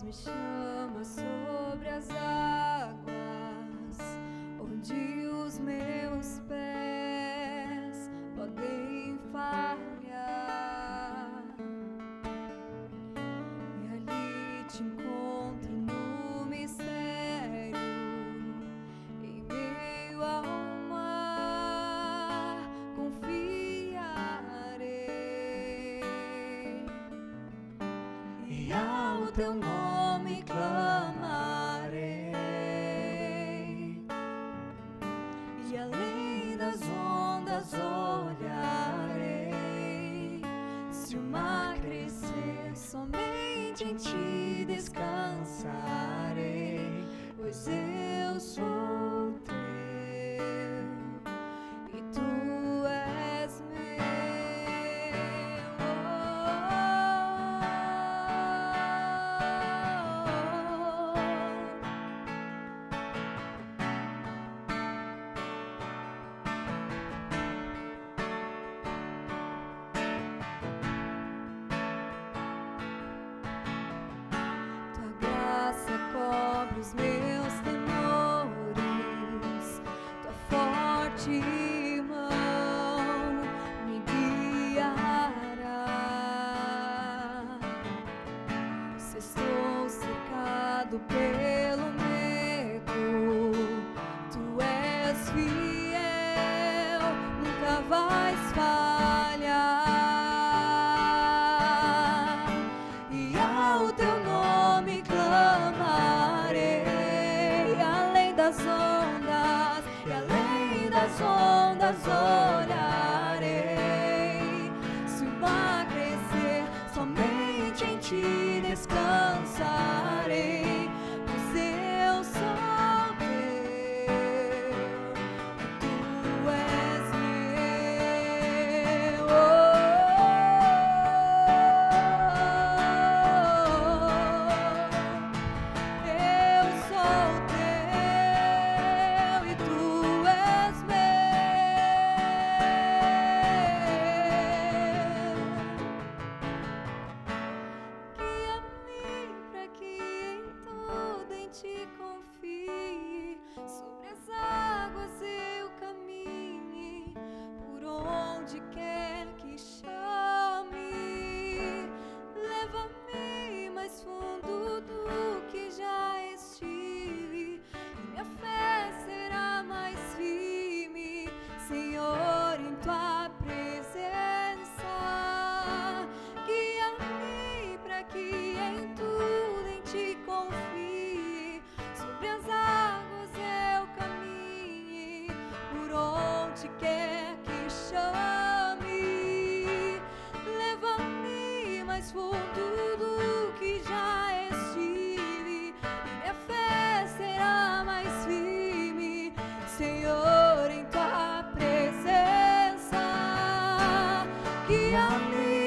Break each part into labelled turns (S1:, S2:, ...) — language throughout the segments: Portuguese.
S1: voz me chama sobre as águas, onde os meus pés podem falhar. E ali te encontro no mistério, em meio ao mar, confiarei. E ao teu nome clamarei, e além das ondas olharei. Se o mar crescer, somente em ti descansarei, pois eu sou teu e tu és meu. Tua graça cobre os meus temores, tua forte mão me guiará. Se estou cercado pelo medo, tu és fiel, nunca vais falhar. E ao teu nome clamarei, além das ondas, e além das ondas olharei. Se o mar crescer, somente em ti descansarei, pois eu sou teu e tu és meu. Eu sou teu e tu és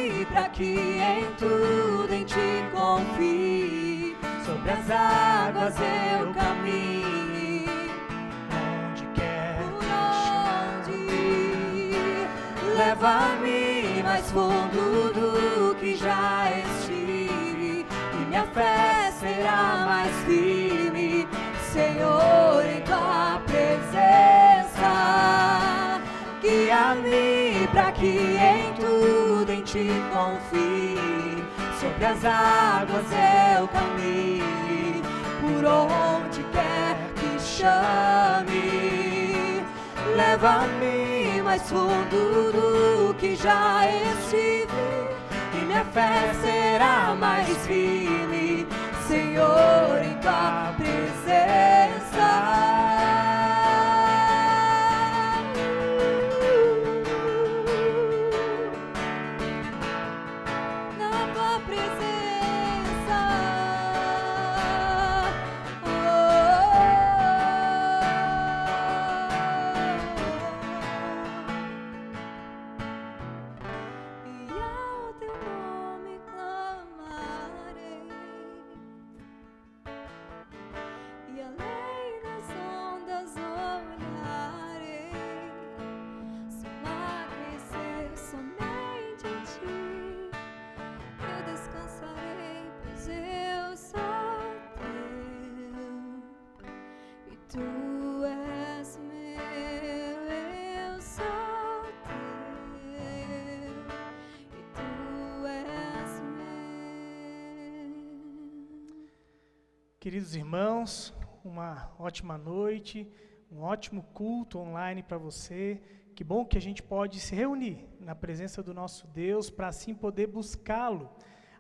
S1: para que em tudo em ti confie. Sobre as águas eu caminhe, onde quer que chame, leva-me mais fundo do que já estive, e minha fé será mais firme, Senhor, em tua presença. Guia-me para que em tudo em ti confie. Sobre as águas eu caminhe, por onde quer que chame, leva-me mais fundo do que já estive, e minha fé será mais firme, Senhor, em tua presença.
S2: Queridos irmãos, uma ótima noite, um ótimo culto online para você. Que bom que a gente pode se reunir na presença do nosso Deus para assim poder buscá-lo,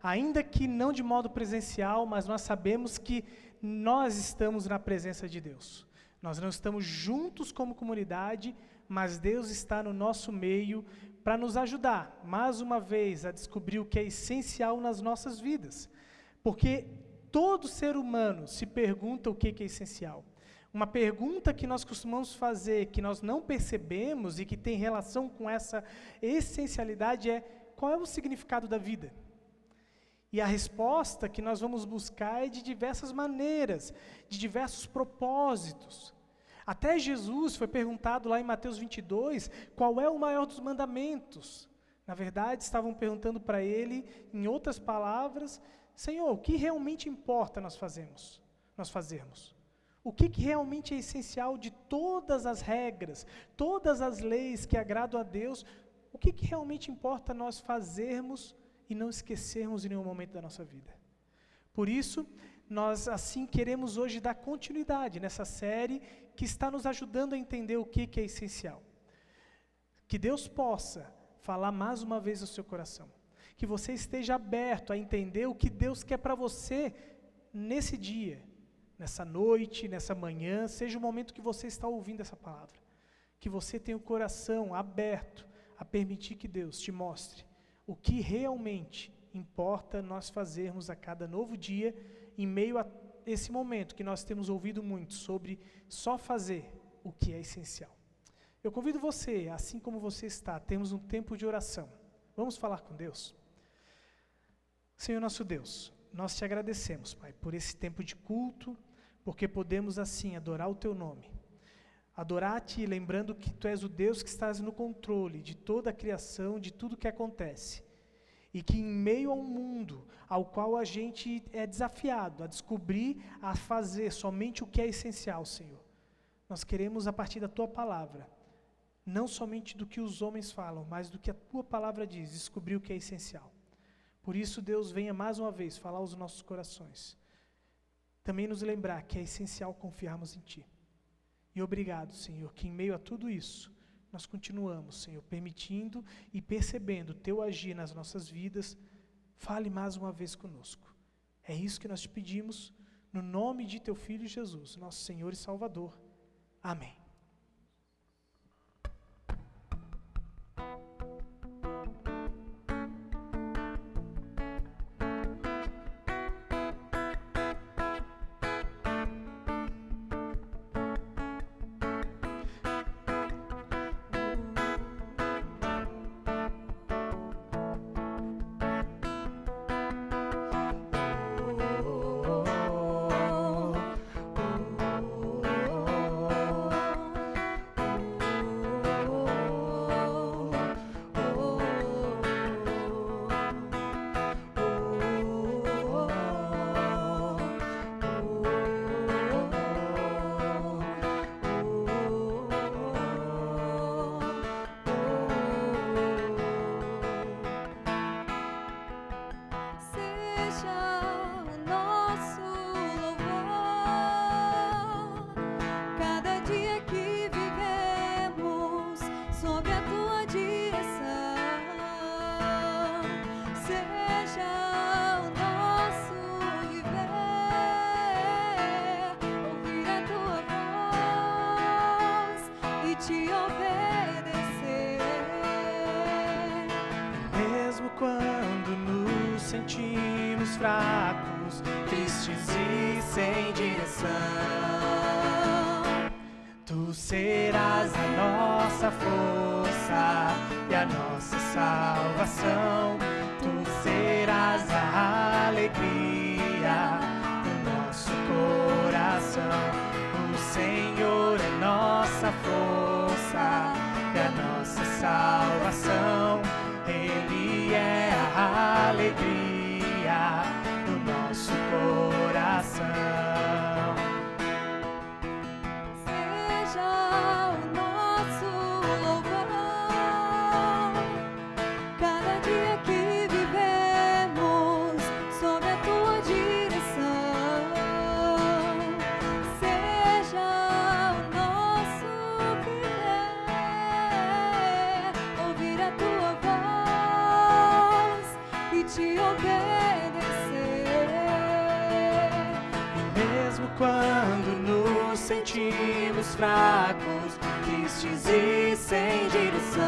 S2: ainda que não de modo presencial, mas nós sabemos que nós estamos na presença de Deus. Nós não estamos juntos como comunidade, mas Deus está no nosso meio para nos ajudar, mais uma vez, a descobrir o que é essencial nas nossas vidas. Porque todo ser humano se pergunta o que é essencial. Uma pergunta que nós costumamos fazer, que nós não percebemos e que tem relação com essa essencialidade é: qual é o significado da vida? E a resposta que nós vamos buscar é de diversas maneiras, de diversos propósitos. Até Jesus foi perguntado lá em Mateus 22, qual é o maior dos mandamentos? Na verdade, estavam perguntando para ele, em outras palavras: Senhor, o que realmente importa nós fazermos? O que realmente é essencial de todas as regras, todas as leis que agradam a Deus? O que realmente importa nós fazermos e não esquecermos em nenhum momento da nossa vida? Por isso, nós assim queremos hoje dar continuidade nessa série que está nos ajudando a entender o que é essencial. Que Deus possa falar mais uma vez ao seu coração. Que você esteja aberto a entender o que Deus quer para você nesse dia, nessa noite, nessa manhã, seja o momento que você está ouvindo essa palavra. Que você tenha o coração aberto a permitir que Deus te mostre o que realmente importa nós fazermos a cada novo dia, em meio a esse momento que nós temos ouvido muito sobre só fazer o que é essencial. Eu convido você, assim como você está, temos um tempo de oração. Vamos falar com Deus? Senhor nosso Deus, nós te agradecemos, Pai, por esse tempo de culto, porque podemos assim adorar o teu nome. Adorar-te lembrando que tu és o Deus que estás no controle de toda a criação, de tudo que acontece. E que em meio a um mundo ao qual a gente é desafiado a descobrir, a fazer somente o que é essencial, Senhor. Nós queremos, a partir da tua palavra, não somente do que os homens falam, mas do que a tua palavra diz, descobrir o que é essencial. Por isso, Deus, venha mais uma vez falar aos nossos corações. Também nos lembrar que é essencial confiarmos em Ti. E obrigado, Senhor, que em meio a tudo isso, nós continuamos, Senhor, permitindo e percebendo o Teu agir nas nossas vidas. Fale mais uma vez conosco. É isso que nós te pedimos, no nome de Teu Filho Jesus, nosso Senhor e Salvador. Amém. Sentimos fracos, tristes e sem direção. Tu serás a nossa força e a nossa salvação. Tu serás a alegria do nosso coração. O Senhor é nossa força e a nossa salvação. Ele é a alegria do nosso coração.
S1: Seja o nosso louvor cada dia que quando nos sentimos fracos, tristes e sem direção.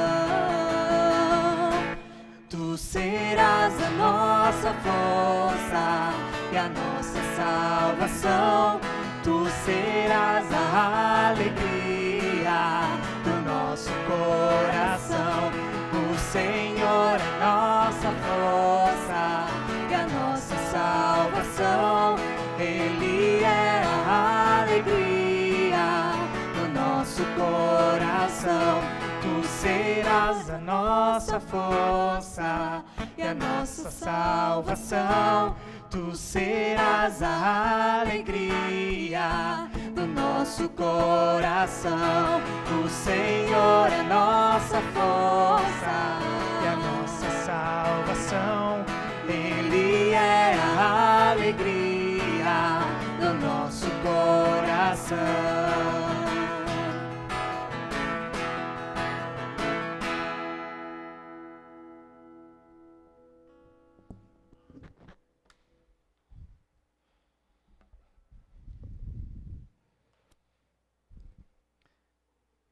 S1: Tu serás a nossa força e a nossa salvação. Tu serás a alegria do nosso coração. O Senhor é nossa força e a nossa salvação. Ele é a alegria do nosso coração. Tu serás a nossa força e a nossa salvação. Tu serás a alegria do nosso coração. O Senhor é nossa força e a nossa salvação. Ele é a alegria do nosso coração.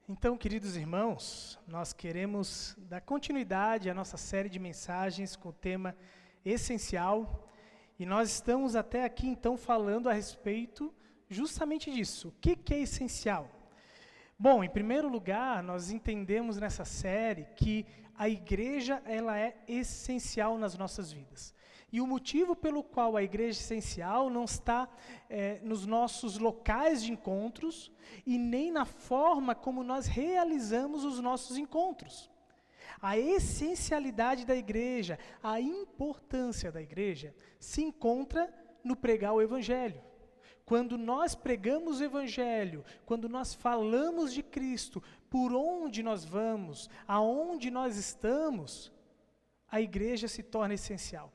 S2: Então, queridos irmãos, nós queremos dar continuidade à nossa série de mensagens com o tema essencial, e nós estamos até aqui, então, falando a respeito justamente disso. O que é essencial? Bom, em primeiro lugar, nós entendemos nessa série que a igreja ela é essencial nas nossas vidas. E o motivo pelo qual a igreja é essencial não está nos nossos locais de encontros e nem na forma como nós realizamos os nossos encontros. A essencialidade da igreja, a importância da igreja, se encontra no pregar o Evangelho. Quando nós pregamos o Evangelho, quando nós falamos de Cristo, por onde nós vamos, aonde nós estamos, a igreja se torna essencial.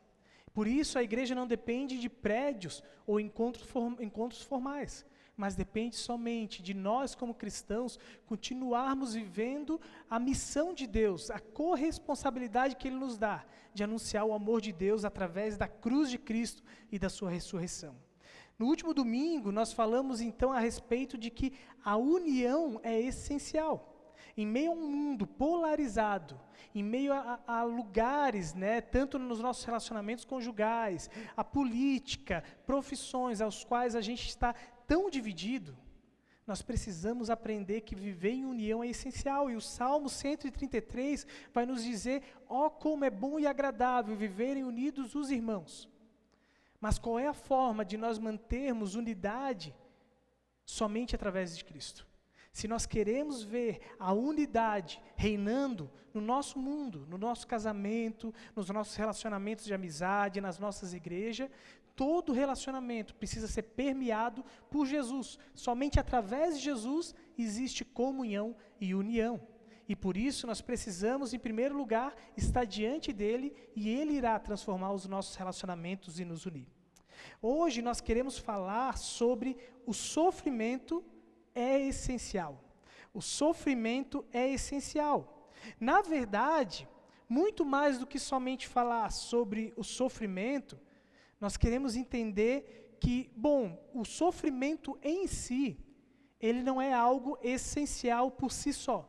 S2: Por isso, a igreja não depende de prédios ou encontros formais, mas depende somente de nós, como cristãos, continuarmos vivendo a missão de Deus, a corresponsabilidade que Ele nos dá, de anunciar o amor de Deus através da cruz de Cristo e da sua ressurreição. No último domingo, nós falamos então a respeito de que a união é essencial. Em meio a um mundo polarizado, em meio a lugares, tanto nos nossos relacionamentos conjugais, a política, profissões aos quais a gente está tão dividido, nós precisamos aprender que viver em união é essencial. E o Salmo 133 vai nos dizer, como é bom e agradável viverem unidos os irmãos. Mas qual é a forma de nós mantermos unidade? Somente através de Cristo. Se nós queremos ver a unidade reinando no nosso mundo, no nosso casamento, nos nossos relacionamentos de amizade, nas nossas igrejas, todo relacionamento precisa ser permeado por Jesus. Somente através de Jesus existe comunhão e união. E por isso nós precisamos, em primeiro lugar, estar diante dele e ele irá transformar os nossos relacionamentos e nos unir. Hoje nós queremos falar sobre o sofrimento é essencial. O sofrimento é essencial. Na verdade, muito mais do que somente falar sobre o sofrimento, nós queremos entender que, o sofrimento em si, ele não é algo essencial por si só.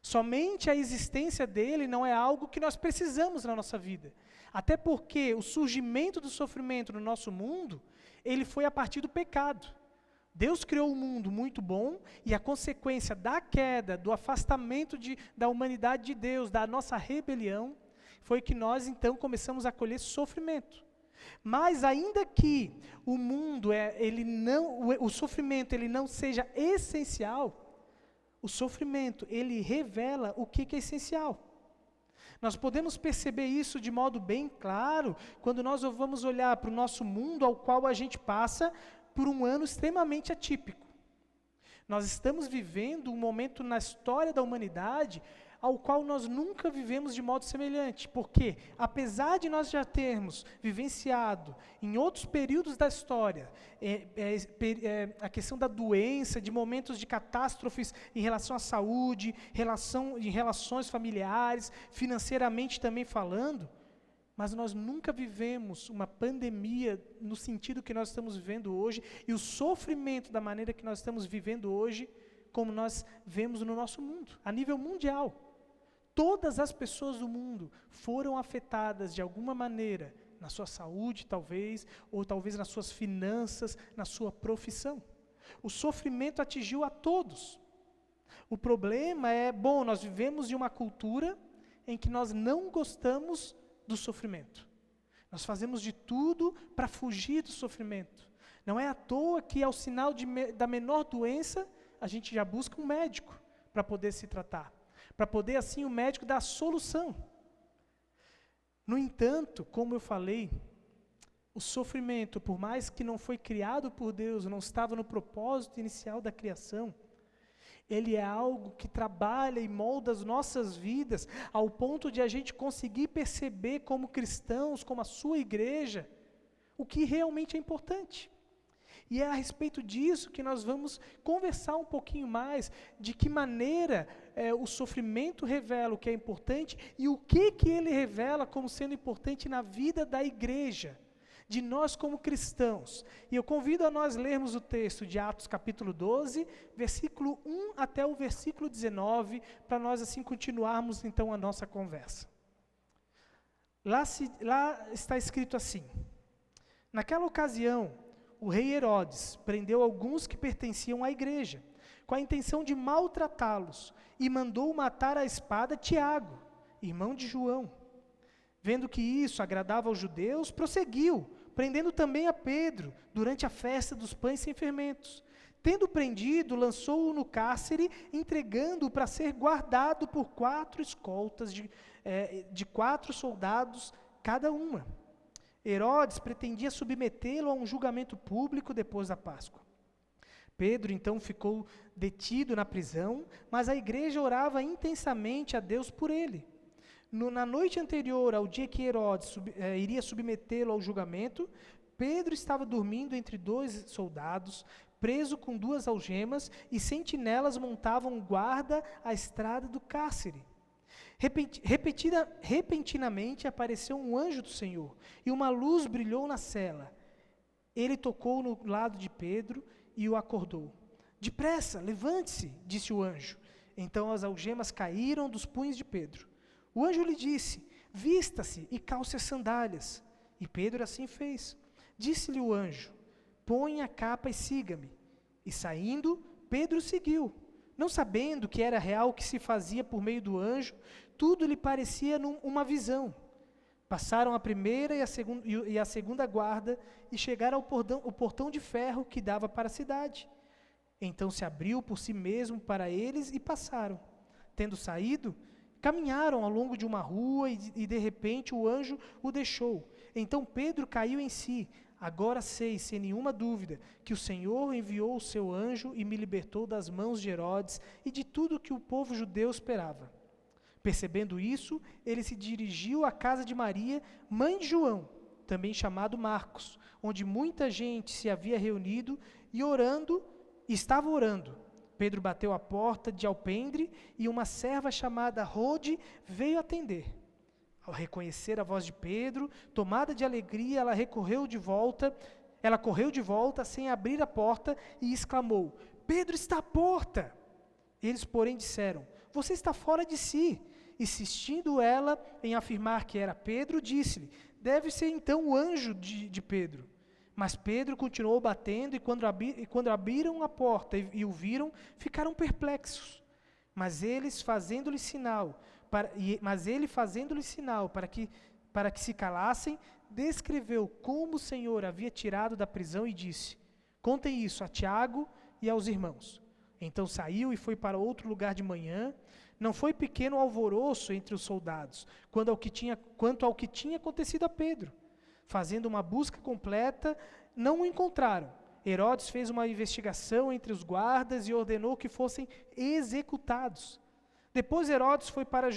S2: Somente a existência dele não é algo que nós precisamos na nossa vida. Até porque o surgimento do sofrimento no nosso mundo, ele foi a partir do pecado. Deus criou um mundo muito bom e a consequência da queda, do afastamento da humanidade de Deus, da nossa rebelião, foi que nós então começamos a colher sofrimento. Mas ainda que o mundo, o sofrimento ele não seja essencial, o sofrimento ele revela o que é essencial. Nós podemos perceber isso de modo bem claro quando nós vamos olhar para o nosso mundo ao qual a gente passa por um ano extremamente atípico. Nós estamos vivendo um momento na história da humanidade ao qual nós nunca vivemos de modo semelhante, porque apesar de nós já termos vivenciado em outros períodos da história a questão da doença, de momentos de catástrofes em relação à saúde, em relações familiares, financeiramente também falando, mas nós nunca vivemos uma pandemia no sentido que nós estamos vivendo hoje, e o sofrimento da maneira que nós estamos vivendo hoje, como nós vemos no nosso mundo, a nível mundial. Todas as pessoas do mundo foram afetadas de alguma maneira, na sua saúde talvez, ou talvez nas suas finanças, na sua profissão. O sofrimento atingiu a todos. O problema é, nós vivemos em uma cultura em que nós não gostamos do sofrimento. Nós fazemos de tudo para fugir do sofrimento. Não é à toa que ao sinal da menor doença, a gente já busca um médico para poder se tratar, para poder assim o médico dar a solução. No entanto, como eu falei, o sofrimento, por mais que não foi criado por Deus, não estava no propósito inicial da criação, ele é algo que trabalha e molda as nossas vidas, ao ponto de a gente conseguir perceber como cristãos, como a sua igreja, o que realmente é importante. E é a respeito disso que nós vamos conversar um pouquinho mais, de que maneira o sofrimento revela o que é importante e o que ele revela como sendo importante na vida da igreja, de nós como cristãos. E eu convido a nós lermos o texto de Atos capítulo 12, versículo 1 até o versículo 19, para nós assim continuarmos então a nossa conversa. Lá está escrito assim: naquela ocasião, o rei Herodes prendeu alguns que pertenciam à igreja, com a intenção de maltratá-los, e mandou matar à espada Tiago, irmão de João. Vendo que isso agradava aos judeus, prosseguiu, prendendo também a Pedro, durante a festa dos pães sem fermentos. Tendo prendido, lançou-o no cárcere, entregando-o para ser guardado por 4 escoltas de 4 soldados cada uma. Herodes pretendia submetê-lo a um julgamento público depois da Páscoa. Pedro então ficou detido na prisão, mas a igreja orava intensamente a Deus por ele. Na noite anterior ao dia que Herodes iria submetê-lo ao julgamento, Pedro estava dormindo entre 2 soldados, preso com 2 algemas, e sentinelas montavam guarda à estrada do cárcere. Repentinamente apareceu um anjo do Senhor, e uma luz brilhou na cela. Ele tocou no lado de Pedro e o acordou. Depressa, levante-se, disse o anjo. Então as algemas caíram dos punhos de Pedro. O anjo lhe disse: vista-se e calce as sandálias. E Pedro assim fez. Disse-lhe o anjo: põe a capa e siga-me. E saindo, Pedro seguiu. Não sabendo que era real o que se fazia por meio do anjo, tudo lhe parecia uma visão. Passaram a primeira e a segunda guarda e chegaram ao portão de ferro que dava para a cidade. Então se abriu por si mesmo para eles e passaram. Tendo saído, caminharam ao longo de uma rua e de repente o anjo o deixou. Então Pedro caiu em si. Agora sei, sem nenhuma dúvida, que o Senhor enviou o seu anjo e me libertou das mãos de Herodes e de tudo que o povo judeu esperava. Percebendo isso, ele se dirigiu à casa de Maria, mãe de João, também chamado Marcos, onde muita gente se havia reunido e estava orando. Pedro bateu a porta de alpendre e uma serva chamada Rode veio atender. Ao reconhecer a voz de Pedro, tomada de alegria, ela correu de volta sem abrir a porta e exclamou: Pedro está à porta! Eles, porém, disseram: você está fora de si. Insistindo ela em afirmar que era Pedro, disse-lhe: deve ser então o anjo de Pedro. Mas Pedro continuou batendo, e quando abriram a porta e o viram, ficaram perplexos. Mas ele fazendo-lhe sinal para que se calassem, descreveu como o Senhor havia tirado da prisão e disse: contem isso a Tiago e aos irmãos. Então saiu e foi para outro lugar de manhã. Não foi pequeno alvoroço entre os soldados, quanto ao que tinha acontecido a Pedro. Fazendo uma busca completa, não o encontraram. Herodes fez uma investigação entre os guardas e ordenou que fossem executados. Depois Herodes foi para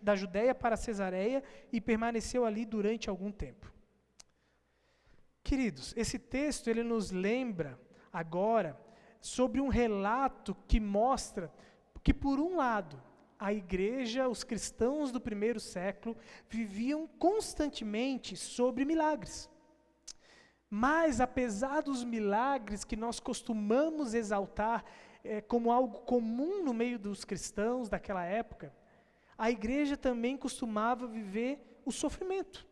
S2: da Judéia para Cesareia e permaneceu ali durante algum tempo. Queridos, esse texto ele nos lembra agora sobre um relato que mostra que, por um lado, a igreja, os cristãos do primeiro século, viviam constantemente sobre milagres. Mas, apesar dos milagres que nós costumamos exaltar como algo comum no meio dos cristãos daquela época, a igreja também costumava viver o sofrimento.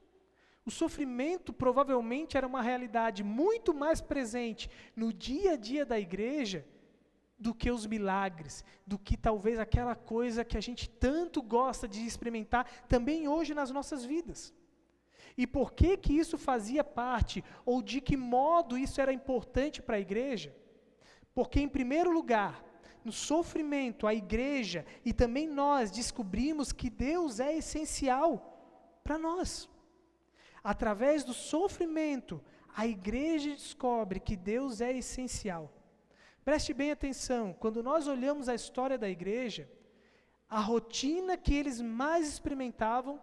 S2: O sofrimento provavelmente era uma realidade muito mais presente no dia a dia da igreja do que os milagres, do que talvez aquela coisa que a gente tanto gosta de experimentar também hoje nas nossas vidas. E por que que isso fazia parte, ou de que modo isso era importante para a igreja? Porque, em primeiro lugar, no sofrimento, a igreja e também nós descobrimos que Deus é essencial para nós. Através do sofrimento, a igreja descobre que Deus é essencial. Preste bem atenção, quando nós olhamos a história da igreja, a rotina que eles mais experimentavam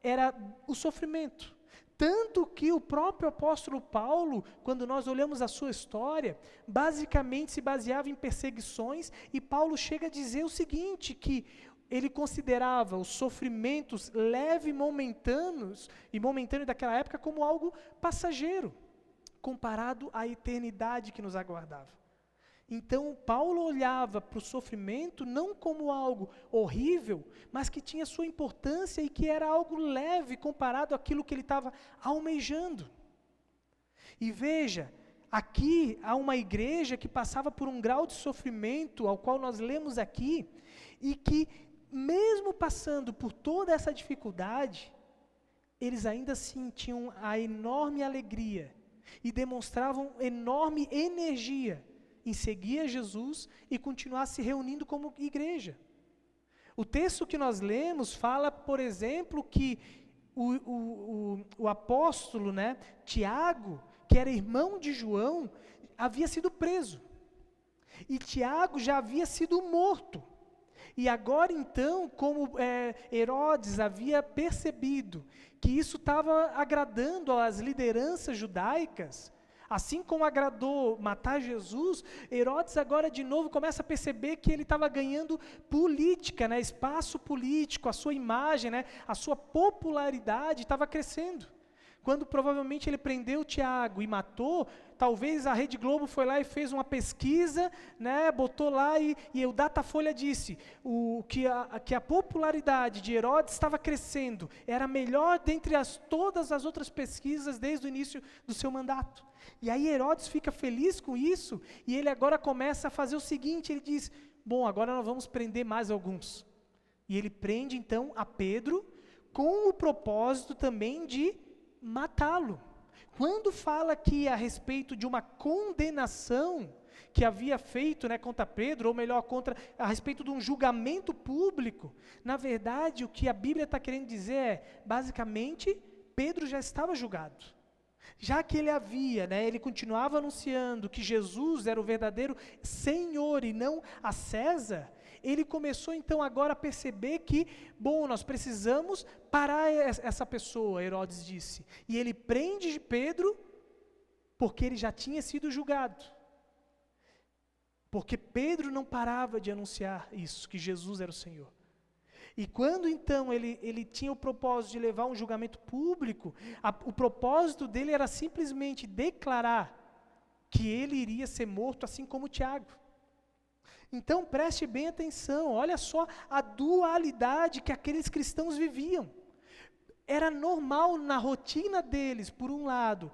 S2: era o sofrimento. Tanto que o próprio apóstolo Paulo, quando nós olhamos a sua história, basicamente se baseava em perseguições, e Paulo chega a dizer o seguinte, que ele considerava os sofrimentos leves e momentâneos daquela época como algo passageiro, comparado à eternidade que nos aguardava. Então, Paulo olhava para o sofrimento não como algo horrível, mas que tinha sua importância e que era algo leve comparado àquilo que ele estava almejando. E veja, aqui há uma igreja que passava por um grau de sofrimento, ao qual nós lemos aqui, e que, mesmo passando por toda essa dificuldade, eles ainda sentiam a enorme alegria e demonstravam enorme energia em seguir a Jesus e continuar se reunindo como igreja. O texto que nós lemos fala, por exemplo, que o apóstolo, Tiago, que era irmão de João, havia sido preso. E Tiago já havia sido morto. E agora então, como Herodes havia percebido que isso estava agradando às lideranças judaicas, assim como agradou matar Jesus, Herodes agora de novo começa a perceber que ele estava ganhando política, espaço político, a sua imagem, a sua popularidade estava crescendo. Quando provavelmente ele prendeu Tiago e matou, talvez a Rede Globo foi lá e fez uma pesquisa, botou lá e o Datafolha disse que a popularidade de Herodes estava crescendo, era melhor dentre todas as outras pesquisas desde o início do seu mandato. E aí Herodes fica feliz com isso, e ele agora começa a fazer o seguinte, ele diz, bom, agora nós vamos prender mais alguns. E ele prende então a Pedro, com o propósito também de matá-lo. Quando fala aqui a respeito de uma condenação que havia feito contra Pedro, ou melhor, a respeito de um julgamento público, na verdade o que a Bíblia está querendo dizer é, basicamente, Pedro já estava julgado. Já que ele continuava anunciando que Jesus era o verdadeiro Senhor e não a César, ele começou então agora a perceber que, bom, nós precisamos parar essa pessoa, Herodes disse. E ele prende Pedro, porque ele já tinha sido julgado. Porque Pedro não parava de anunciar isso, que Jesus era o Senhor. E quando então ele tinha o propósito de levar um julgamento público, o propósito dele era simplesmente declarar que ele iria ser morto, assim como Tiago. Então preste bem atenção, olha só a dualidade que aqueles cristãos viviam. Era normal na rotina deles, por um lado,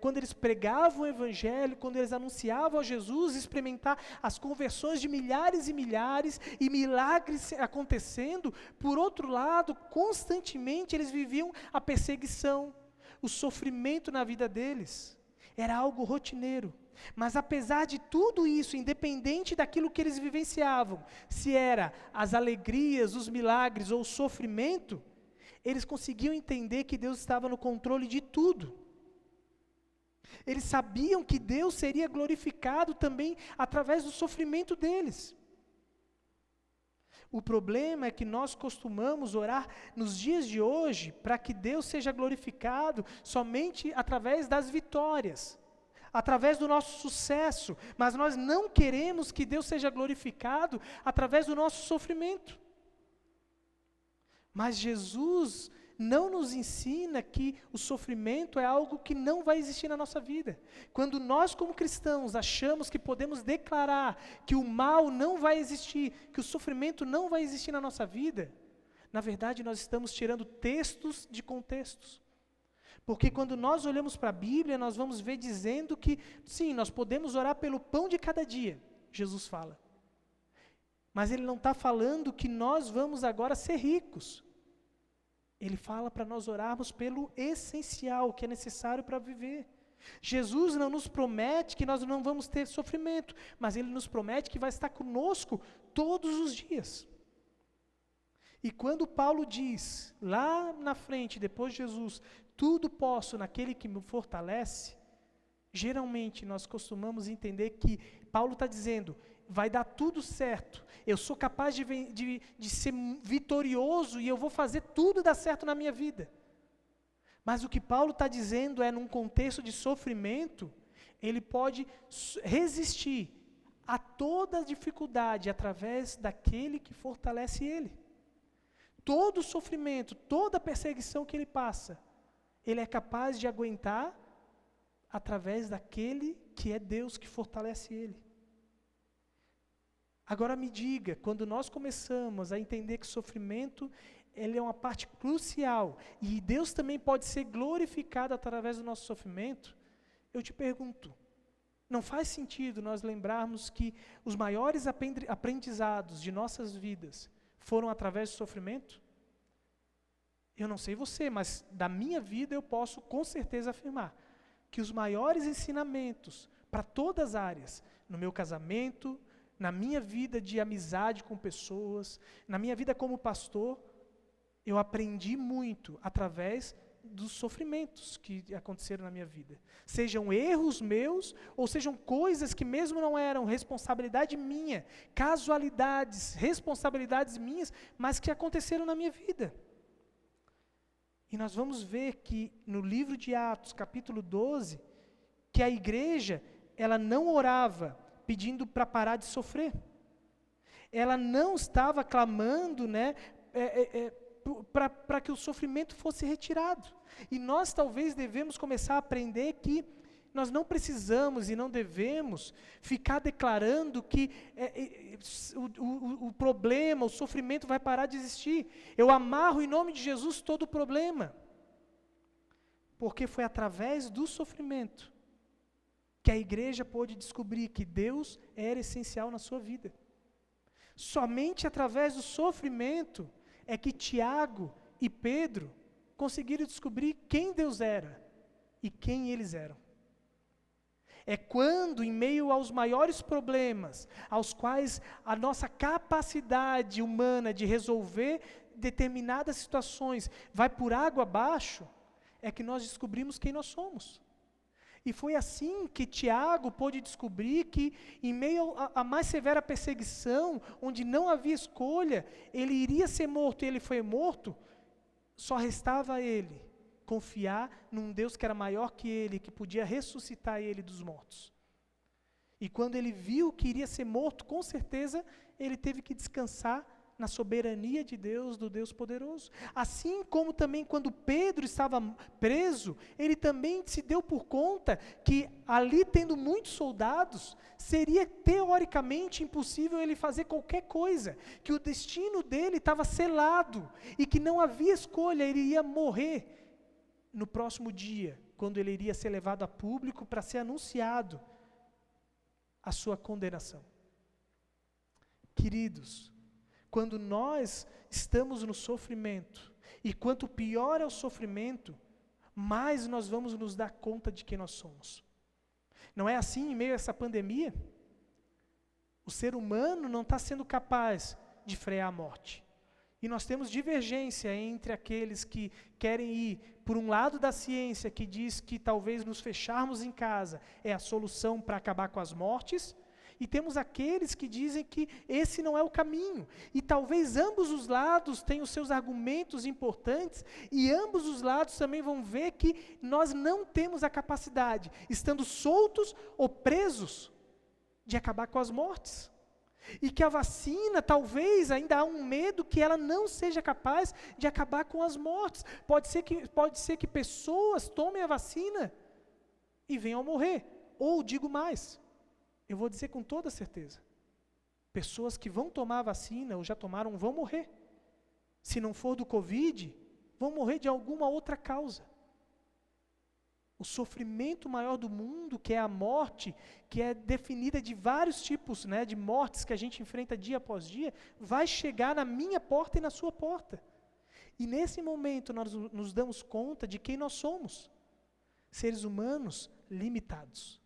S2: quando eles pregavam o Evangelho, quando eles anunciavam a Jesus, experimentar as conversões de milhares e milhares, e milagres acontecendo. Por outro lado, constantemente eles viviam a perseguição, o sofrimento na vida deles. Era algo rotineiro. Mas apesar de tudo isso, independente daquilo que eles vivenciavam, se era as alegrias, os milagres ou o sofrimento, eles conseguiam entender que Deus estava no controle de tudo. Eles sabiam que Deus seria glorificado também através do sofrimento deles. O problema é que nós costumamos orar nos dias de hoje para que Deus seja glorificado somente através das vitórias, através do nosso sucesso, mas nós não queremos que Deus seja glorificado através do nosso sofrimento. Mas Jesus não nos ensina que o sofrimento é algo que não vai existir na nossa vida. Quando nós, como cristãos, achamos que podemos declarar que o mal não vai existir, que o sofrimento não vai existir na nossa vida, na verdade nós estamos tirando textos de contextos. Porque quando nós olhamos para a Bíblia, nós vamos ver dizendo que, sim, nós podemos orar pelo pão de cada dia, Jesus fala. Mas ele não está falando que nós vamos agora ser ricos. Ele fala para nós orarmos pelo essencial, que é necessário para viver. Jesus não nos promete que nós não vamos ter sofrimento, mas Ele nos promete que vai estar conosco todos os dias. E quando Paulo diz, lá na frente, depois de Jesus, tudo posso naquele que me fortalece, geralmente nós costumamos entender que Paulo está dizendo, vai dar tudo certo, eu sou capaz de ser vitorioso e eu vou fazer tudo dar certo na minha vida. Mas o que Paulo está dizendo é, num contexto de sofrimento, ele pode resistir a toda dificuldade através daquele que fortalece ele. Todo sofrimento, toda perseguição que ele passa, ele é capaz de aguentar através daquele que é Deus que fortalece ele. Agora me diga, quando nós começamos a entender que o sofrimento, ele é uma parte crucial, e Deus também pode ser glorificado através do nosso sofrimento, eu te pergunto, não faz sentido nós lembrarmos que os maiores aprendizados de nossas vidas foram através do sofrimento? Eu não sei você, mas da minha vida eu posso com certeza afirmar que os maiores ensinamentos para todas as áreas, no meu casamento, na minha vida de amizade com pessoas, na minha vida como pastor, eu aprendi muito através dos sofrimentos que aconteceram na minha vida. Sejam erros meus, ou sejam coisas que mesmo não eram responsabilidade minha, casualidades, responsabilidades minhas, mas que aconteceram na minha vida. E nós vamos ver que no livro de Atos, capítulo 12, que a igreja, ela não orava pedindo para parar de sofrer. Ela não estava clamando, para que o sofrimento fosse retirado. E nós talvez devemos começar a aprender que nós não precisamos e não devemos ficar declarando que o problema, o sofrimento vai parar de existir. Eu amarro em nome de Jesus todo o problema. Porque foi através do sofrimento que a igreja pôde descobrir que Deus era essencial na sua vida. Somente através do sofrimento é que Tiago e Pedro conseguiram descobrir quem Deus era e quem eles eram. É quando, em meio aos maiores problemas, aos quais a nossa capacidade humana de resolver determinadas situações vai por água abaixo, é que nós descobrimos quem nós somos. E foi assim que Tiago pôde descobrir que, em meio à mais severa perseguição, onde não havia escolha, ele iria ser morto e ele foi morto, só restava a ele confiar num Deus que era maior que ele, que podia ressuscitar ele dos mortos. E quando ele viu que iria ser morto, com certeza, ele teve que descansar na soberania de Deus, do Deus poderoso. Assim como também quando Pedro estava preso, ele também se deu por conta que ali tendo muitos soldados, seria teoricamente impossível ele fazer qualquer coisa, que o destino dele estava selado, e que não havia escolha, ele iria morrer no próximo dia, quando ele iria ser levado a público para ser anunciado a sua condenação. Queridos, quando nós estamos no sofrimento, e quanto pior é o sofrimento, mais nós vamos nos dar conta de quem nós somos. Não é assim em meio a essa pandemia? O ser humano não está sendo capaz de frear a morte. E nós temos divergência entre aqueles que querem ir por um lado da ciência, que diz que talvez nos fecharmos em casa é a solução para acabar com as mortes, e temos aqueles que dizem que esse não é o caminho. E talvez ambos os lados tenham seus argumentos importantes, e ambos os lados também vão ver que nós não temos a capacidade, estando soltos ou presos, de acabar com as mortes. E que a vacina, talvez, ainda há um medo que ela não seja capaz de acabar com as mortes. Pode ser que pessoas tomem a vacina e venham a morrer. Ou, digo mais, eu vou dizer com toda certeza, pessoas que vão tomar a vacina ou já tomaram vão morrer. Se não for do Covid, vão morrer de alguma outra causa. O sofrimento maior do mundo, que é a morte, que é definida de vários tipos, né, de mortes que a gente enfrenta dia após dia, vai chegar na minha porta e na sua porta. E nesse momento nós nos damos conta de quem nós somos. Seres humanos limitados.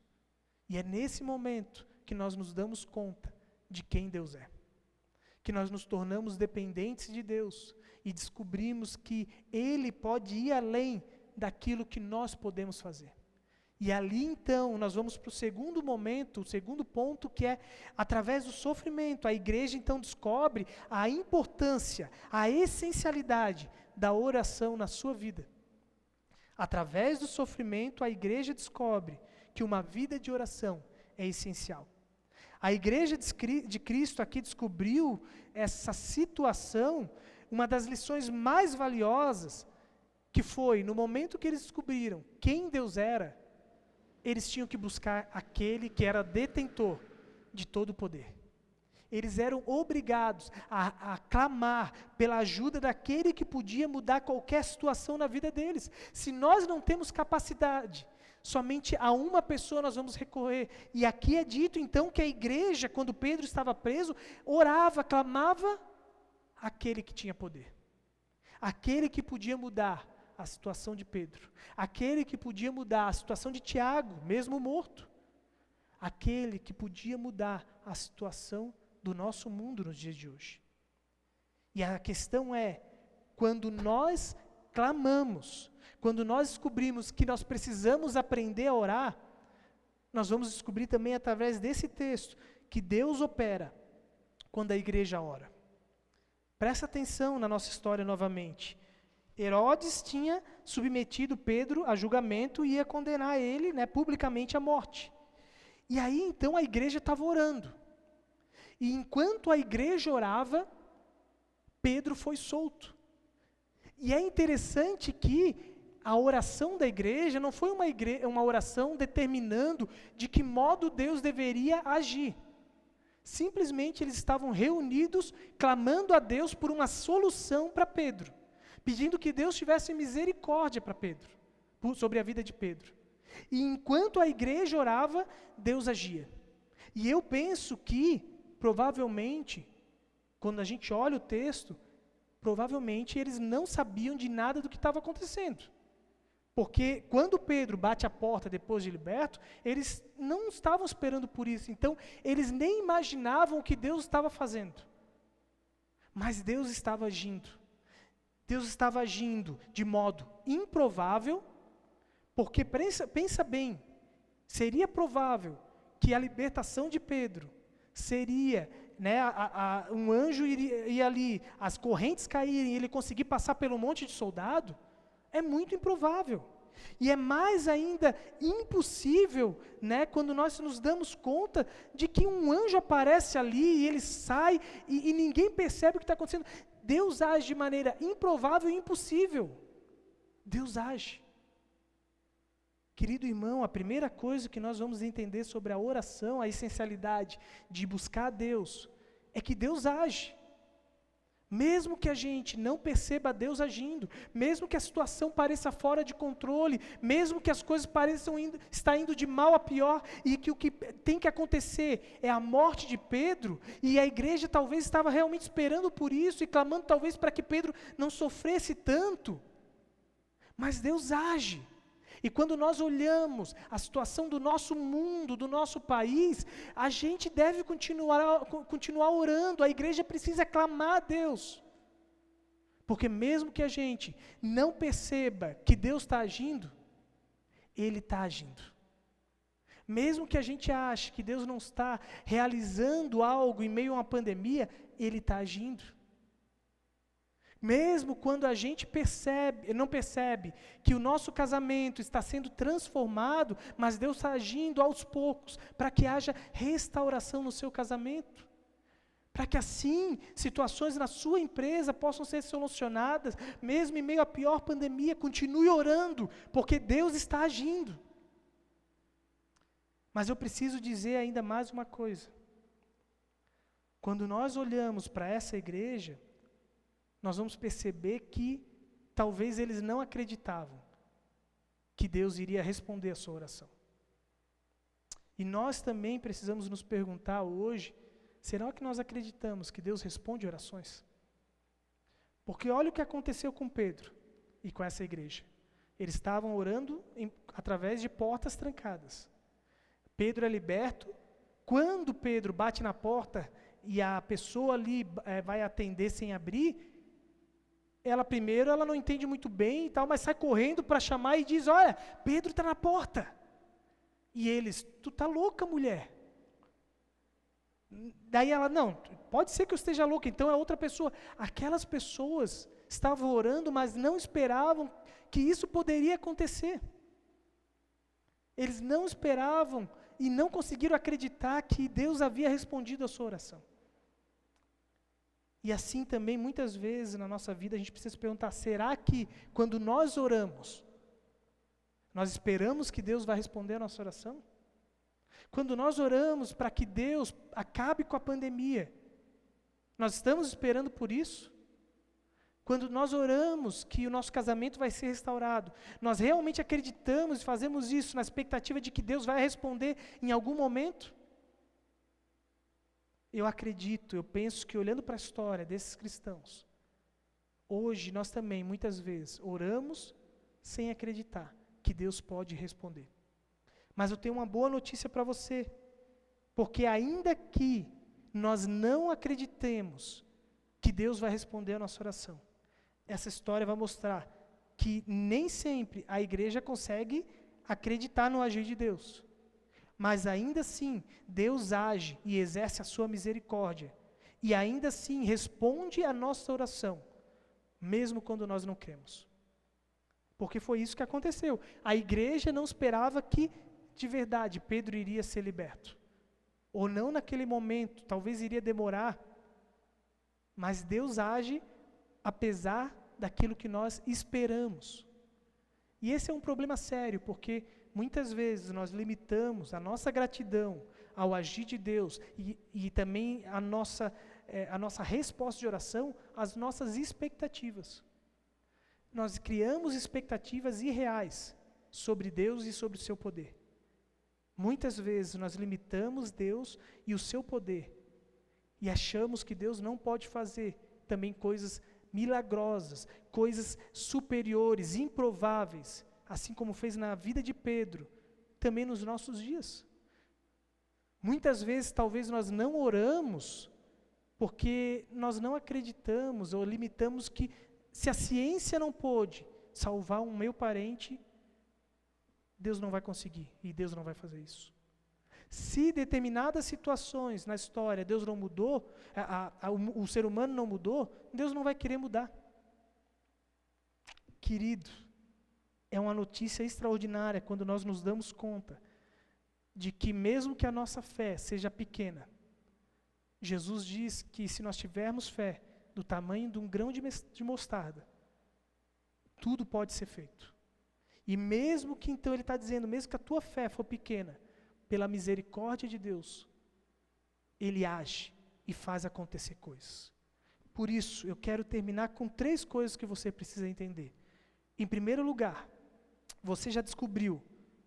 S2: E é nesse momento que nós nos damos conta de quem Deus é. Que nós nos tornamos dependentes de Deus e descobrimos que Ele pode ir além daquilo que nós podemos fazer. E ali então nós vamos para o segundo momento, o segundo ponto, que é através do sofrimento. A igreja então descobre a importância, a essencialidade da oração na sua vida. Através do sofrimento, a igreja descobre que uma vida de oração é essencial. A igreja de Cristo aqui descobriu essa situação, uma das lições mais valiosas, que foi, no momento que eles descobriram quem Deus era, eles tinham que buscar aquele que era detentor de todo o poder. Eles eram obrigados a clamar pela ajuda daquele que podia mudar qualquer situação na vida deles. Se nós não temos capacidade, somente a uma pessoa nós vamos recorrer. E aqui é dito então que a igreja, quando Pedro estava preso, orava, clamava aquele que tinha poder. Aquele que podia mudar a situação de Pedro. Aquele que podia mudar a situação de Tiago, mesmo morto. Aquele que podia mudar a situação do nosso mundo nos dias de hoje. E a questão é, quando nós clamamos, quando nós descobrimos que nós precisamos aprender a orar, nós vamos descobrir também através desse texto, que Deus opera quando a igreja ora. Presta atenção na nossa história novamente. Herodes tinha submetido Pedro a julgamento e ia condenar ele, né, publicamente à morte. E aí então a igreja estava orando. E enquanto a igreja orava, Pedro foi solto. E é interessante que a oração da igreja não foi uma oração determinando de que modo Deus deveria agir. Simplesmente eles estavam reunidos, clamando a Deus por uma solução para Pedro. Pedindo que Deus tivesse misericórdia para Pedro, sobre a vida de Pedro. E enquanto a igreja orava, Deus agia. E eu penso que, provavelmente, quando a gente olha o texto, provavelmente eles não sabiam de nada do que estava acontecendo. Porque quando Pedro bate a porta depois de liberto, eles não estavam esperando por isso. Então, eles nem imaginavam o que Deus estava fazendo. Mas Deus estava agindo. Deus estava agindo de modo improvável, porque pensa bem, seria provável que a libertação de Pedro seria, né, um anjo ir ali, as correntes caírem e ele conseguir passar pelo monte de soldado? É muito improvável. E é mais ainda impossível, né, quando nós nos damos conta de que um anjo aparece ali e ele sai e ninguém percebe o que está acontecendo. Deus age de maneira improvável e impossível. Deus age. Querido irmão, a primeira coisa que nós vamos entender sobre a oração, a essencialidade de buscar a Deus, é que Deus age. Mesmo que a gente não perceba Deus agindo, mesmo que a situação pareça fora de controle, mesmo que as coisas pareçam estar indo de mal a pior, e que o que tem que acontecer é a morte de Pedro, e a igreja talvez estava realmente esperando por isso, e clamando talvez para que Pedro não sofresse tanto, mas Deus age. E quando nós olhamos a situação do nosso mundo, do nosso país, a gente deve continuar orando, a igreja precisa clamar a Deus. Porque mesmo que a gente não perceba que Deus está agindo, Ele está agindo. Mesmo que a gente ache que Deus não está realizando algo em meio a uma pandemia, Ele está agindo. Mesmo quando a gente não percebe que o nosso casamento está sendo transformado, mas Deus está agindo aos poucos para que haja restauração no seu casamento. Para que assim, situações na sua empresa possam ser solucionadas, mesmo em meio à pior pandemia, continue orando, porque Deus está agindo. Mas eu preciso dizer ainda mais uma coisa. Quando nós olhamos para essa igreja, nós vamos perceber que talvez eles não acreditavam que Deus iria responder a sua oração. E nós também precisamos nos perguntar hoje, será que nós acreditamos que Deus responde orações? Porque olha o que aconteceu com Pedro e com essa igreja. Eles estavam orando através de portas trancadas. Pedro é liberto. Quando Pedro bate na porta e a pessoa ali vai atender sem abrir, ela não entende muito bem e tal, mas sai correndo para chamar e diz, olha, Pedro está na porta. E eles, tu tá louca, mulher? Daí ela, não, pode ser que eu esteja louca, então é outra pessoa. Aquelas pessoas estavam orando, mas não esperavam que isso poderia acontecer. Eles não esperavam e não conseguiram acreditar que Deus havia respondido a sua oração. E assim também, muitas vezes na nossa vida, a gente precisa se perguntar, será que quando nós oramos, nós esperamos que Deus vai responder a nossa oração? Quando nós oramos para que Deus acabe com a pandemia, nós estamos esperando por isso? Quando nós oramos que o nosso casamento vai ser restaurado, nós realmente acreditamos e fazemos isso na expectativa de que Deus vai responder em algum momento? Eu acredito, eu penso que olhando para a história desses cristãos, hoje nós também, muitas vezes, oramos sem acreditar que Deus pode responder. Mas eu tenho uma boa notícia para você, porque ainda que nós não acreditemos que Deus vai responder a nossa oração, essa história vai mostrar que nem sempre a igreja consegue acreditar no agir de Deus. Mas ainda assim, Deus age e exerce a sua misericórdia. E ainda assim, responde a nossa oração, mesmo quando nós não cremos. Porque foi isso que aconteceu. A igreja não esperava que, de verdade, Pedro iria ser liberto. Ou não naquele momento, talvez iria demorar. Mas Deus age apesar daquilo que nós esperamos. E esse é um problema sério, porque muitas vezes nós limitamos a nossa gratidão ao agir de Deus e também a nossa resposta de oração às nossas expectativas. Nós criamos expectativas irreais sobre Deus e sobre o seu poder. Muitas vezes nós limitamos Deus e o seu poder e achamos que Deus não pode fazer também coisas milagrosas, coisas superiores, improváveis, assim como fez na vida de Pedro, também nos nossos dias. Muitas vezes, talvez nós não oramos, porque nós não acreditamos ou limitamos que, se a ciência não pôde salvar um meu parente, Deus não vai conseguir, e Deus não vai fazer isso. Se determinadas situações na história Deus não mudou, o ser humano não mudou, Deus não vai querer mudar. Querido, é uma notícia extraordinária quando nós nos damos conta de que mesmo que a nossa fé seja pequena, Jesus diz que se nós tivermos fé do tamanho de um grão de mostarda, tudo pode ser feito. E mesmo que então ele está dizendo, mesmo que a tua fé for pequena, pela misericórdia de Deus, Ele age e faz acontecer coisas. Por isso, eu quero terminar com 3 coisas que você precisa entender. Em primeiro lugar, você já descobriu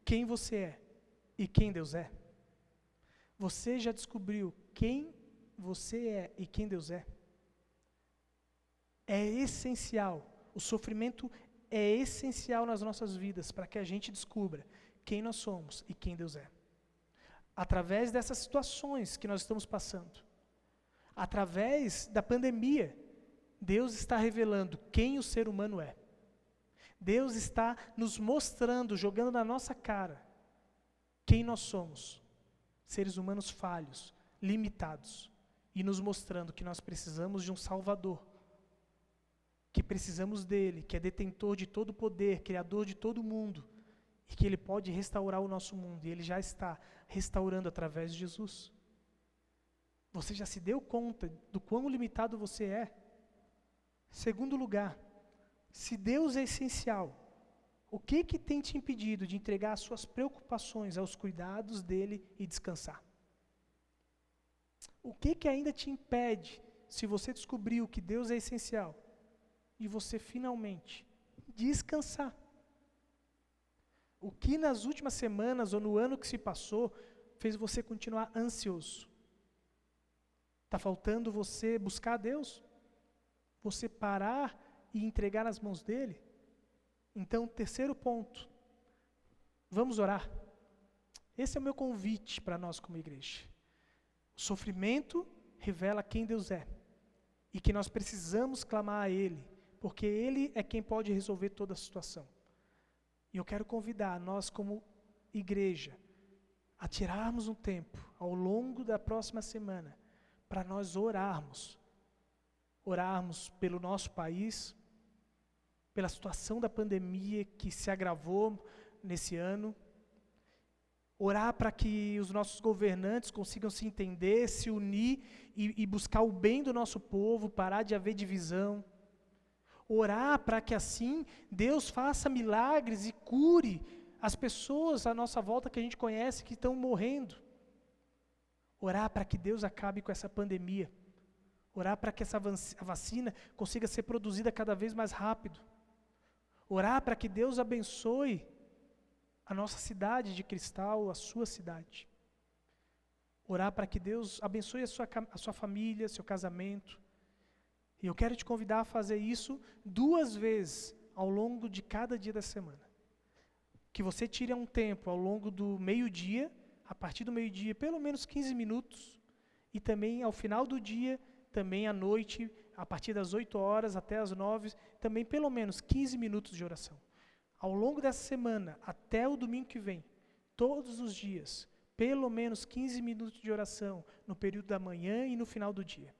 S2: quem você é e quem Deus é? Você já descobriu quem você é e quem Deus é? É essencial, o sofrimento é essencial nas nossas vidas para que a gente descubra quem nós somos e quem Deus é. Através dessas situações que nós estamos passando, através da pandemia, Deus está revelando quem o ser humano é. Deus está nos mostrando, jogando na nossa cara, quem nós somos. Seres humanos falhos, limitados, e nos mostrando que nós precisamos de um Salvador, que precisamos dele, que é detentor de todo o poder, criador de todo o mundo, e que ele pode restaurar o nosso mundo, e ele já está restaurando através de Jesus. Você já se deu conta do quão limitado você é? Segundo lugar, se Deus é essencial, o que tem te impedido de entregar as suas preocupações aos cuidados dele e descansar? O que ainda te impede, se você descobriu que Deus é essencial, de você finalmente descansar? O que nas últimas semanas ou no ano que se passou fez você continuar ansioso? Está faltando você buscar a Deus? Você parar e entregar nas mãos dele? Então, terceiro ponto, vamos orar. Esse é o meu convite para nós como igreja. O sofrimento revela quem Deus é e que nós precisamos clamar a Ele, porque Ele é quem pode resolver toda a situação. E eu quero convidar nós como igreja a tirarmos um tempo ao longo da próxima semana para nós orarmos pelo nosso país, pela situação da pandemia que se agravou nesse ano, orar para que os nossos governantes consigam se entender, se unir e buscar o bem do nosso povo, parar de haver divisão, orar para que assim Deus faça milagres e cure as pessoas à nossa volta que a gente conhece que estão morrendo, orar para que Deus acabe com essa pandemia, orar para que essa vacina consiga ser produzida cada vez mais rápido, orar para que Deus abençoe a nossa cidade de Cristal, a sua cidade, orar para que Deus abençoe a sua família, seu casamento. E eu quero te convidar a fazer isso 2 vezes ao longo de cada dia da semana. Que você tire um tempo ao longo do meio-dia, a partir do meio-dia, pelo menos 15 minutos, e também ao final do dia, também à noite, a partir das 8 horas até as 9, também pelo menos 15 minutos de oração. Ao longo dessa semana, até o domingo que vem, todos os dias, pelo menos 15 minutos de oração, no período da manhã e no final do dia.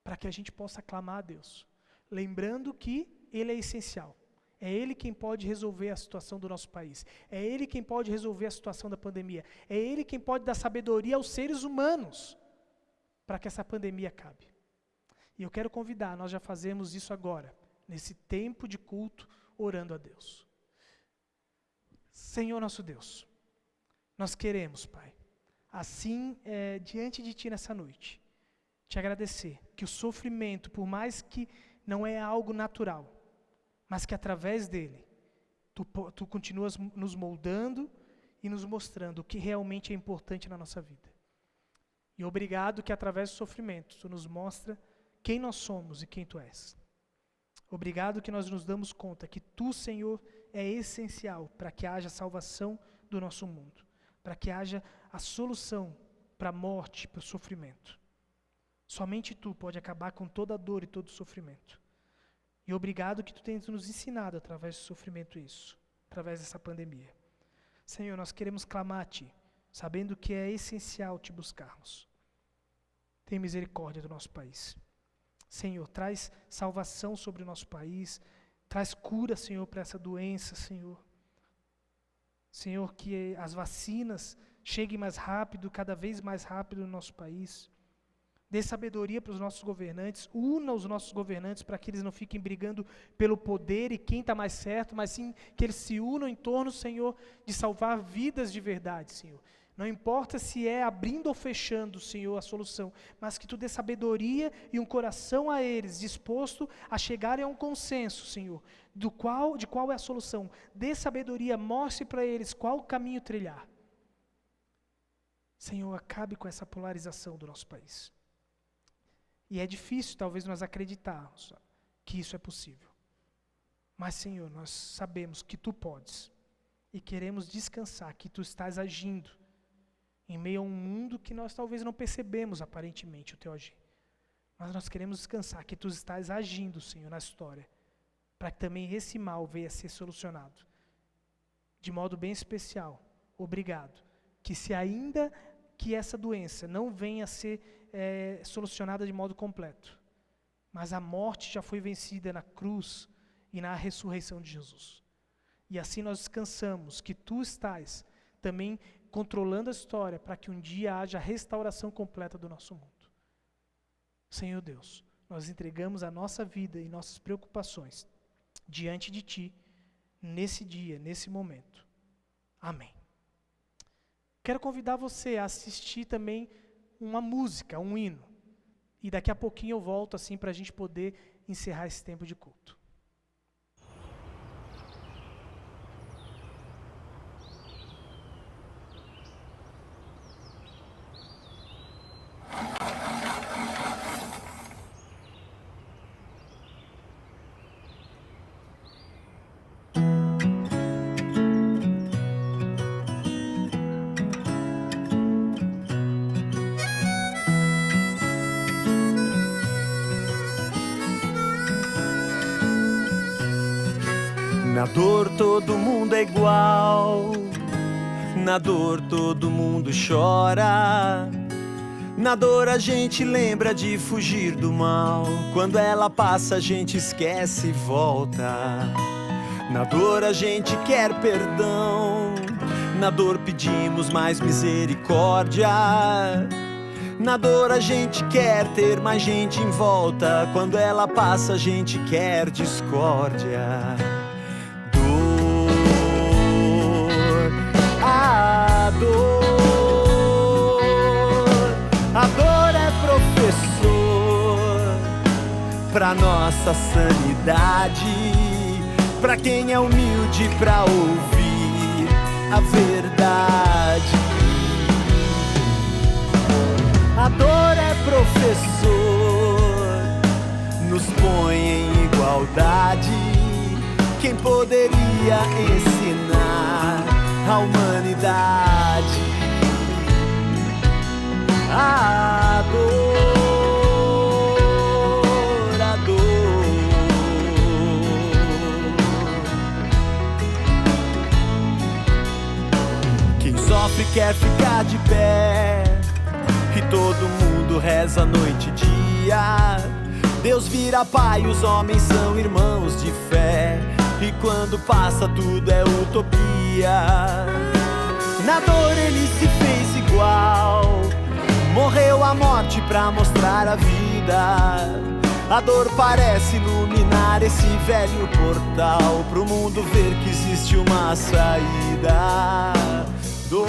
S2: Para que a gente possa clamar a Deus, lembrando que Ele é essencial. É Ele quem pode resolver a situação do nosso país. É Ele quem pode resolver a situação da pandemia. É Ele quem pode dar sabedoria aos seres humanos para que essa pandemia acabe. E eu quero convidar, nós já fazemos isso agora, nesse tempo de culto, orando a Deus. Senhor nosso Deus, nós queremos, Pai, assim, diante de Ti nessa noite, te agradecer que o sofrimento, por mais que não é algo natural, mas que através dele, tu continuas nos moldando e nos mostrando o que realmente é importante na nossa vida. E obrigado que através do sofrimento, tu nos mostra quem nós somos e quem tu és. Obrigado que nós nos damos conta que tu, Senhor, é essencial para que haja salvação do nosso mundo, para que haja a solução para a morte, para o sofrimento. Somente tu pode acabar com toda a dor e todo o sofrimento. E obrigado que tu tens nos ensinado através do sofrimento isso, através dessa pandemia. Senhor, nós queremos clamar a Ti, sabendo que é essencial Te buscarmos. Tem misericórdia do nosso país. Senhor, traz salvação sobre o nosso país, traz cura, Senhor, para essa doença, Senhor. Senhor, que as vacinas cheguem mais rápido, cada vez mais rápido no nosso país. Dê sabedoria para os nossos governantes, una os nossos governantes para que eles não fiquem brigando pelo poder e quem está mais certo, mas sim que eles se unam em torno, Senhor, de salvar vidas de verdade, Senhor. Não importa se é abrindo ou fechando, Senhor, a solução, mas que Tu dê sabedoria e um coração a eles, disposto a chegarem a um consenso, Senhor, de qual é a solução. Dê sabedoria, mostre para eles qual o caminho trilhar. Senhor, acabe com essa polarização do nosso país. E é difícil, talvez, nós acreditarmos que isso é possível. Mas, Senhor, nós sabemos que Tu podes. E queremos descansar que Tu estás agindo em meio a um mundo que nós talvez não percebemos, aparentemente, o Teu agir. Mas nós queremos descansar que Tu estás agindo, Senhor, na história, para que também esse mal venha a ser solucionado. De modo bem especial, obrigado. Que se ainda que essa doença não venha a ser solucionada de modo completo, mas a morte já foi vencida na cruz e na ressurreição de Jesus. E assim nós descansamos que Tu estás também controlando a história para que um dia haja a restauração completa do nosso mundo. Senhor Deus, nós entregamos a nossa vida e nossas preocupações diante de Ti, nesse dia, nesse momento. Amém. Quero convidar você a assistir também uma música, um hino. E daqui a pouquinho eu volto assim para a gente poder encerrar esse tempo de culto.
S3: Na dor todo mundo é igual, na dor todo mundo chora. Na dor a gente lembra de fugir do mal, quando ela passa a gente esquece e volta. Na dor a gente quer perdão, na dor pedimos mais misericórdia. Na dor a gente quer ter mais gente em volta, quando ela passa a gente quer discórdia. A dor é professor pra nossa sanidade, pra quem é humilde pra ouvir a verdade. A dor é professor, nos põe em igualdade. Quem poderia ensinar a humanidade? A dor, a dor. Quem sofre quer ficar de pé, e todo mundo reza noite e dia. Deus vira pai, os homens são irmãos de fé, e quando passa tudo é utopia. Na dor ele se fez igual, morreu a morte pra mostrar a vida. A dor parece iluminar esse velho portal, pro mundo ver que existe uma saída. Dor,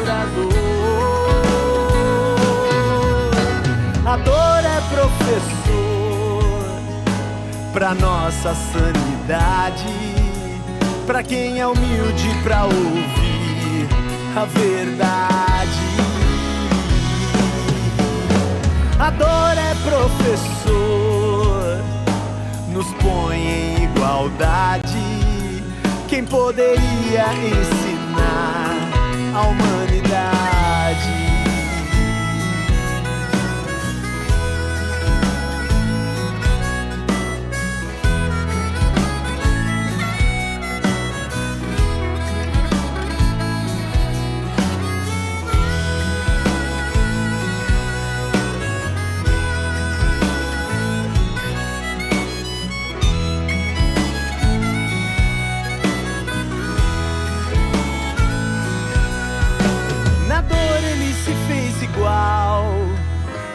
S3: a dor. A dor é professor pra nossa sanidade, pra quem é humilde pra ouvir a verdade. A dor é professor, nos põe em igualdade. Quem poderia ensinar a humanidade?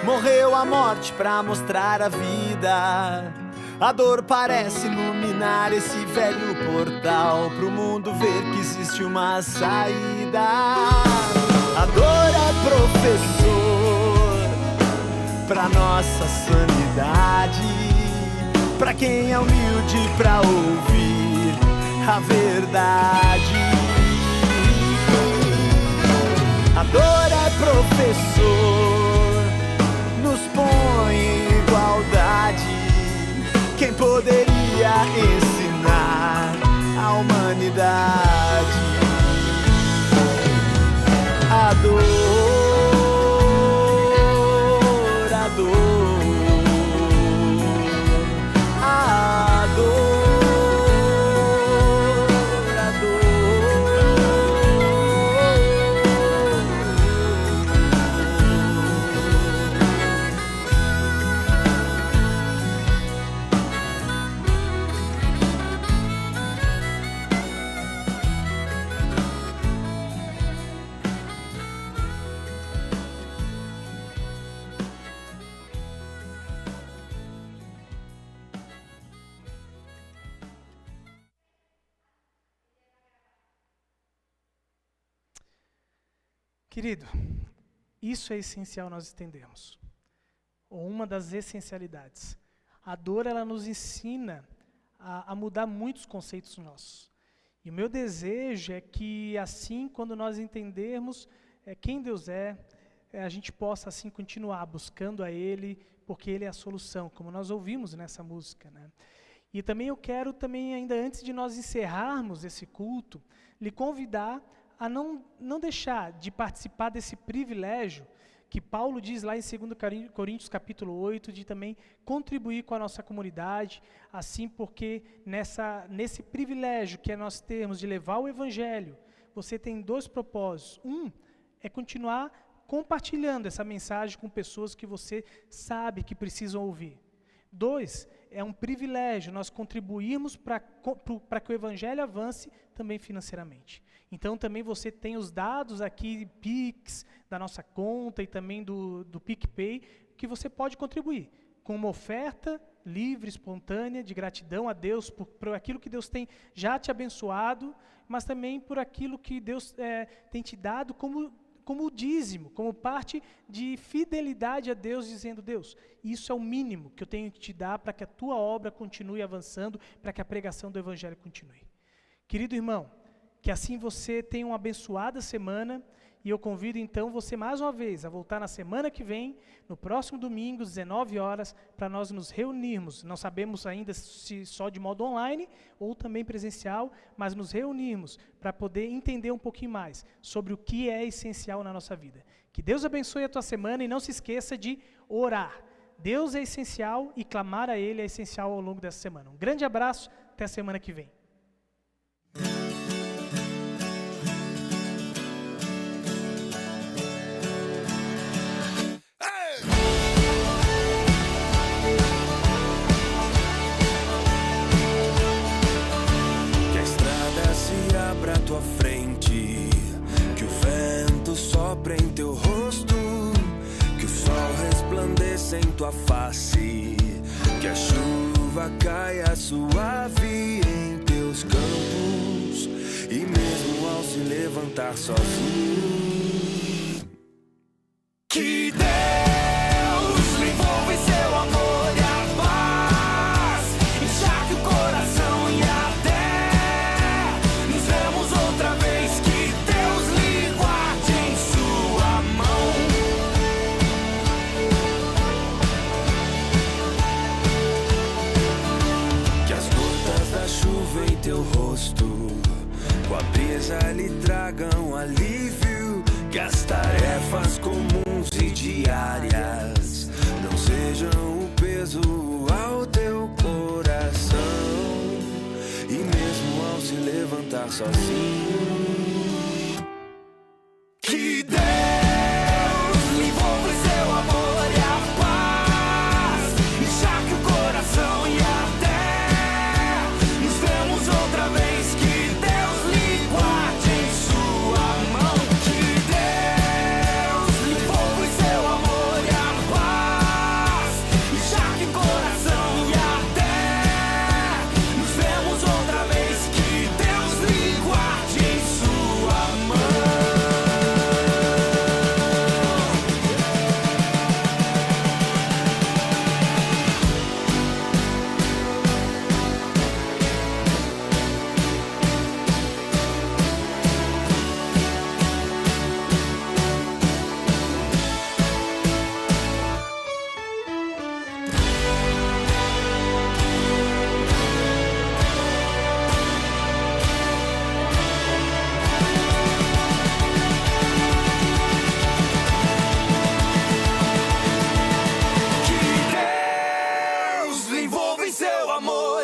S3: Morreu a morte pra mostrar a vida. A dor parece iluminar esse velho portal, pro mundo ver que existe uma saída. A dor é professor pra nossa sanidade, pra quem é humilde pra ouvir a verdade. A dor é professor, nos põe em igualdade. Quem poderia ensinar a humanidade? A dor, a dor, a dor, a
S2: Querido, isso é essencial nós entendermos. Ou uma das essencialidades. A dor, ela nos ensina a mudar muitos conceitos nossos. E o meu desejo é que, assim, quando nós entendermos quem Deus é, a gente possa, assim, continuar buscando a Ele, porque Ele é a solução, como nós ouvimos nessa música, né? E também eu quero, ainda antes de nós encerrarmos esse culto, lhe convidar a não deixar de participar desse privilégio que Paulo diz lá em 2 Coríntios capítulo 8, de também contribuir com a nossa comunidade, assim porque nesse privilégio que é nós termos de levar o Evangelho, você tem 2 propósitos. Um é continuar compartilhando essa mensagem com pessoas que você sabe que precisam ouvir. 2, é um privilégio nós contribuirmos para que o Evangelho avance também financeiramente. Então também você tem os dados aqui, Pix, da nossa conta e também do PicPay, que você pode contribuir com uma oferta livre, espontânea, de gratidão a Deus por aquilo que Deus tem já te abençoado, mas também por aquilo que Deus tem te dado como dízimo, como parte de fidelidade a Deus, dizendo, Deus, isso é o mínimo que eu tenho que te dar para que a tua obra continue avançando, para que a pregação do Evangelho continue. Querido irmão, que assim você tenha uma abençoada semana, e eu convido então você mais uma vez a voltar na semana que vem, no próximo domingo, às 19 horas, para nós nos reunirmos. Não sabemos ainda se só de modo online ou também presencial, mas nos reunirmos para poder entender um pouquinho mais sobre o que é essencial na nossa vida. Que Deus abençoe a tua semana e não se esqueça de orar. Deus é essencial e clamar a Ele é essencial ao longo dessa semana. Um grande abraço, até a semana que vem.
S4: Tua frente, que o vento sopre em teu rosto, que o sol resplandeça em tua face, que a chuva caia suave em teus campos, e mesmo ao se levantar sozinho, que Deus lhe envolva em seu amor e a paz, encharque o coração e até outra vez, que Deus lhe guarde em sua mão, que as gotas da chuva em teu rosto, com a brisa lhe tragam alívio, que as tarefas comuns e diárias não sejam o peso ao teu coração, e mesmo ao se levantar sozinho, que Deus lhe envolva em seu amor e a paz, encharque o coração e até nos vemos outra vez, que Deus lhe guarde em sua mão, que Deus lhe envolva em seu amor e a paz, encharque o coração e até nos vemos outra vez, que Deus lhe guarde em sua mão. Que Deus lhe envolva em seu amor